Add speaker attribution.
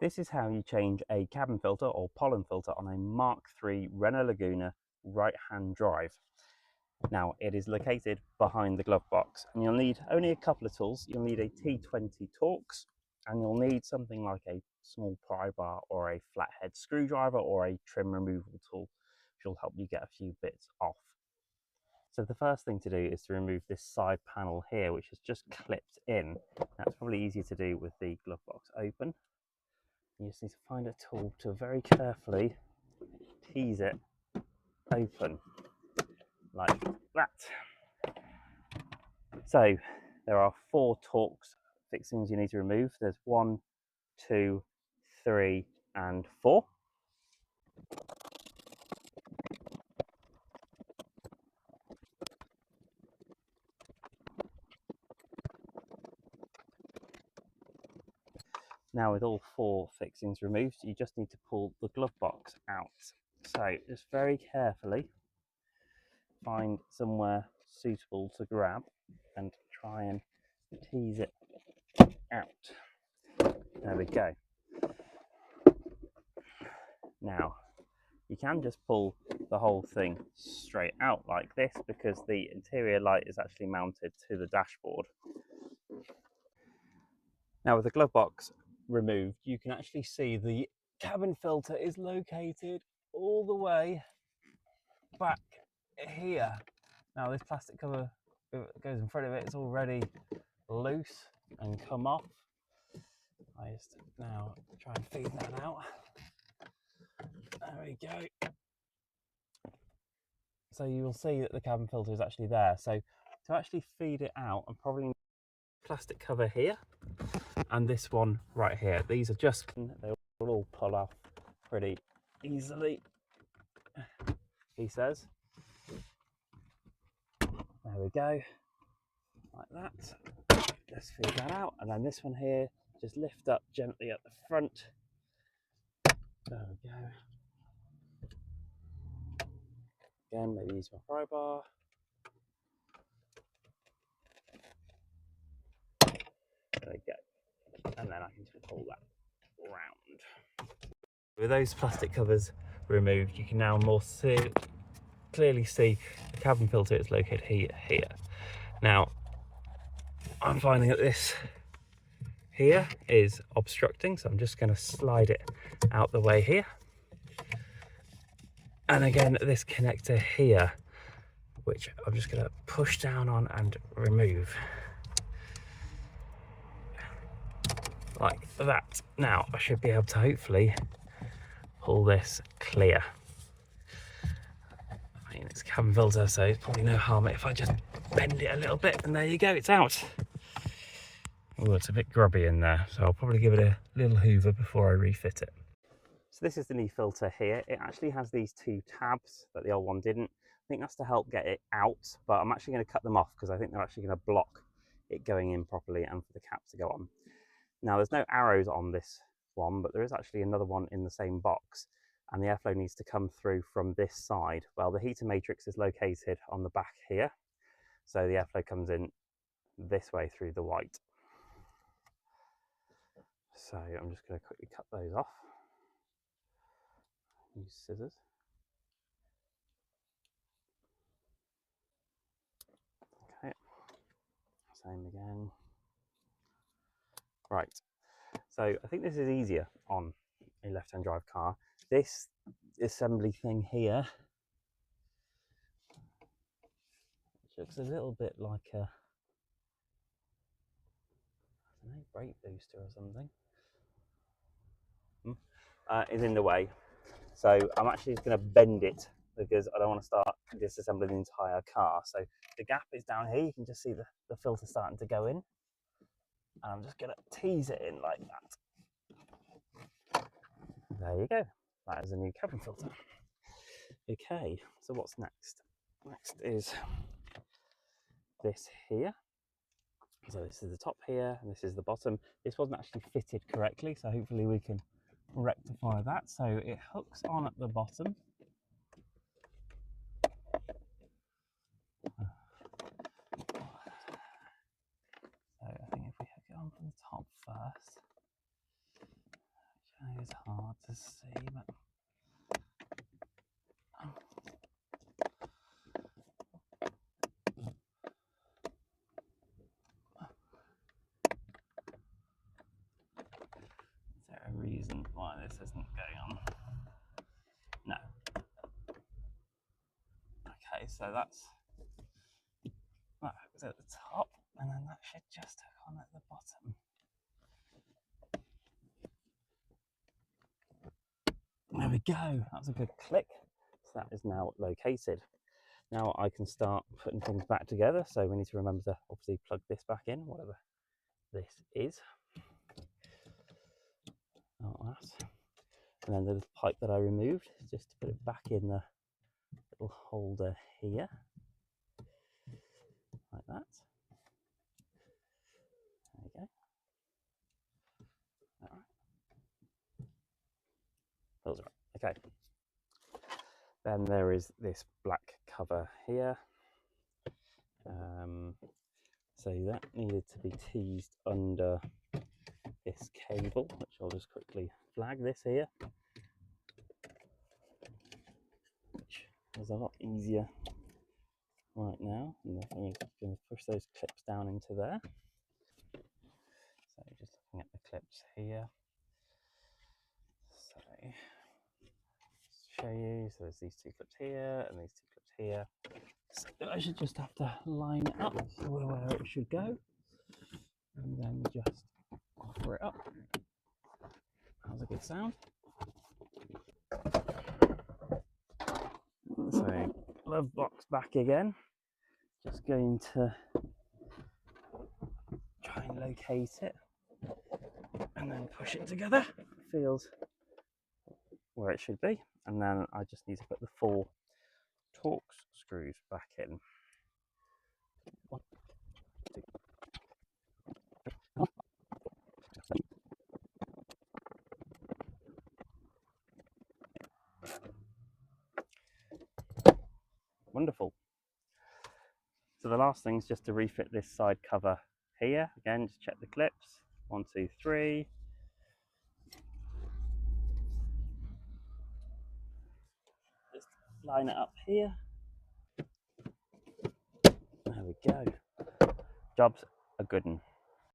Speaker 1: This is how you change a cabin filter or pollen filter on a Mark III Renault Laguna right-hand drive. Now, it is located behind the glove box, and you'll need only a couple of tools. You'll need a T20 Torx, and you'll need something like a small pry bar or a flathead screwdriver or a trim removal tool, which will help you get a few bits off. So the first thing to do is to remove this side panel here, which is just clipped in. That's probably easier to do with the glove box open. You just need to find a tool to very carefully tease it open, like that. So there are 4 Torx fixings you need to remove. There's 1, 2, 3, and 4. Now with all 4 fixings removed, you just need to pull the glove box out. So just very carefully find somewhere suitable to grab and try and tease it out. There we go. Now, you can just pull the whole thing straight out like this because the interior light is actually mounted to the dashboard. Now with the glove box removed, you can actually see the cabin filter is located all the way back here. Now this plastic cover goes in front of it, it's already loose and come off. I just now try and feed that out. There we go. So you will see that the cabin filter is actually there. So to actually feed it out, I'm probably need a plastic cover here and this one right here. These are just, they will all pull off pretty easily, he says. There we go, like that. Let's feed that out, and then this one here, just lift up gently at the front. There we go. Again, maybe use my pry bar. There we go. And then I can just pull that round. With those plastic covers removed, you can now more clearly see the cabin filter is located here. Now, I'm finding that this here is obstructing, so I'm just going to slide it out the way here. And again, this connector here, which I'm just going to push down on and remove. Like that. Now, I should be able to hopefully pull this clear. I mean, it's cabin filter, so it's probably no harm if I just bend it a little bit, and there you go, it's out. Oh, it's a bit grubby in there, so I'll probably give it a little hoover before I refit it. So this is the new filter here. It actually has these 2 tabs that the old one didn't. I think that's to help get it out, but I'm actually going to cut them off because I think they're actually going to block it going in properly and for the cap to go on. Now there's no arrows on this one, but there is actually another one in the same box, and the airflow needs to come through from this side. Well, the heater matrix is located on the back here, so the airflow comes in this way through the white. So I'm just going to quickly cut those off. Use scissors. Okay, same again. Right, so I think this is easier on a left-hand drive car. This assembly thing here, which looks a little bit like a, I don't know, brake booster or something, is in the way. So I'm actually just going to bend it because I don't want to start disassembling the entire car. So the gap is down here. You can just see the filter starting to go in. And I'm just going to tease it in like that. There you go. That is a new cabin filter. Okay, so what's next? Next is this here. So this is the top here, and this is the bottom. This wasn't actually fitted correctly, so hopefully we can rectify that. So it hooks on at the bottom. So I think if we hook it on from the top first, is hard to see, but is there a reason why this isn't going on? No. Okay, so that's that was at the top, and then that should just hook on at the bottom. There we go, that's a good click. So that is now located. Now I can start putting things back together. So we need to remember to obviously plug this back in, whatever this is. Like that. And then the little pipe that I removed, just to put it back in the little holder here, like that. There we go. All right. Those are right. Okay. Then there is this black cover here. So that needed to be teased under this cable, which I'll just quickly flag this here, which is a lot easier right now. And I'm going to push those clips down into there. So just looking at the clips here. So show you, so there's these two clips here and these two clips here. So I should just have to line it up where it should go, and then just offer it up. How's a good sound? So glove box back again. Just going to try and locate it and then push it together. Feels where it should be, and then I just need to put the 4 Torx screws back in. 1, 2, 3. Wonderful. So the last thing is just to refit this side cover here. Again, just check the clips. 1, 2, 3. Just line it up here. There we go. Job's a good one.